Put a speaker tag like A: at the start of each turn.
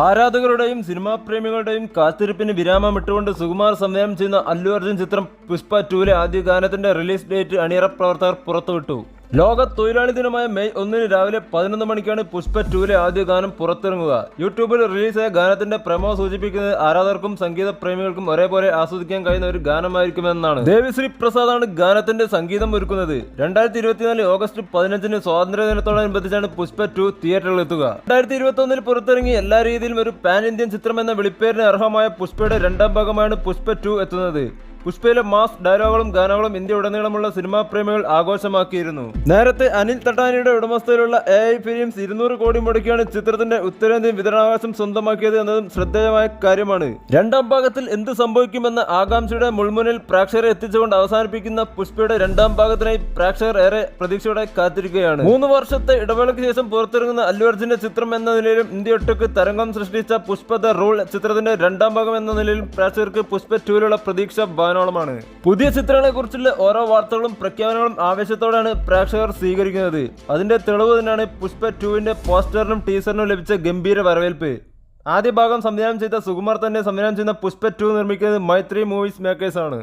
A: ആരാധകരുടെയും cinema പ്രേമികളുടെയും കാത്തിരിപ്പിന് വിരാമമിട്ടുകൊണ്ട് സുകുമാർ സംവിധാനം ചെയ്യുന്ന അല്ലു അർജുൻ ചിത്രം പുഷ്പ 2ലെ ആദ്യ ഗാനത്തിന്റെ റിലീസ് ഡേറ്റ് അണിയറ പ്രവർത്തകർ പുറത്തുവിട്ടു. ലോക തൊഴിലാളി ദിനമായ മെയ് 1 രാവിലെ 11 മണിക്കാണ് പുഷ്പ 2ലെ ആദ്യ ഗാനം പുറത്തിറങ്ങുക. യൂട്യൂബിൽ റിലീസായ ഗാനത്തിന്റെ പ്രമോ സൂചിപ്പിക്കുന്നത് ആരാധകർക്കും സംഗീത പ്രേമികൾക്കും ഒരേപോലെ ആസ്വദിക്കാൻ കഴിയുന്ന ഒരു ഗാനമായിരിക്കുമെന്നാണ്. ദേവിശ്രീ പ്രസാദാണ് ഗാനത്തിന്റെ സംഗീതം ഒരുക്കുന്നത്. 2024 ഓഗസ്റ്റ് 15 സ്വാതന്ത്ര്യ ദിനത്തോടനുബന്ധിച്ചാണ് പുഷ്പ 2 തിയേറ്ററിലെത്തുക. 2021 പുറത്തിറങ്ങി എല്ലാ രീതിയിലും ഒരു പാൻ ഇന്ത്യൻ ചിത്രം എന്ന വിളിപ്പേരിന് അർഹമായ പുഷ്പയുടെ രണ്ടാം ഭാഗമാണ് പുഷ്പ 2 എത്തുന്നത്. പുഷ്പയിലെ മാസ് ഡയലോഗുകളും ഗാനങ്ങളും ഇന്ത്യ ഉടനീളമുള്ള സിനിമാ പ്രേമികൾ ആഘോഷമാക്കിയിരുന്നു. നേരത്തെ അനിൽ തട്ടാനിയുടെ ഉടമസ്ഥയിലുള്ള AI ഫിലിംസ് 200 കോടി മുടക്കിയാണ് ചിത്രത്തിന്റെ ഉത്തരേന്ത്യൻ വിതരണാവകാശം സ്വന്തമാക്കിയത് എന്നതും ശ്രദ്ധേയമായ കാര്യമാണ്. രണ്ടാം ഭാഗത്തിൽ എന്ത് സംഭവിക്കുമെന്ന ആകാംക്ഷയുടെ മുൾമുനിൽ പ്രേക്ഷകരെ എത്തിച്ചുകൊണ്ട് അവസാനിപ്പിക്കുന്ന പുഷ്പയുടെ രണ്ടാം ഭാഗത്തിനായി പ്രേക്ഷകർ ഏറെ പ്രതീക്ഷയോടെ കാത്തിരിക്കുകയാണ്. 3 വർഷത്തെ ഇടവേളയ്ക്ക് ശേഷം പുറത്തിറങ്ങുന്ന അല്ലു അർജുന്റെ ചിത്രം എന്ന നിലയിലും ഇന്ത്യയൊട്ടുക്ക് തരംഗം സൃഷ്ടിച്ച പുഷ്പ ദ റൂൾ ചിത്രത്തിന്റെ രണ്ടാം ഭാഗം എന്ന നിലയിലും പ്രേക്ഷകർക്ക് പുഷ്പ 2ലുള്ള പ്രതീക്ഷ ാണ്. പുതിയ ചിത്രങ്ങളെ കുറിച്ചുള്ള ഓരോ വാർത്തകളും പ്രഖ്യാപനങ്ങളും ആവേശത്തോടെയാണ് പ്രേക്ഷകർ സ്വീകരിക്കുന്നത്. അതിന്റെ തെളിവ് തന്നെയാണ് പുഷ്പ 2ന്റെ പോസ്റ്ററിനും ടീസറിനും ലഭിച്ച ഗംഭീര വരവേൽപ്പ്. ആദ്യ ഭാഗം സംവിധാനം ചെയ്ത സുകുമാർ തന്നെ സംവിധാനം ചെയ്യുന്ന പുഷ്പ 2 നിർമ്മിക്കുന്നത് മൈത്രി മൂവീസ് മേക്കേഴ്സ് ആണ്.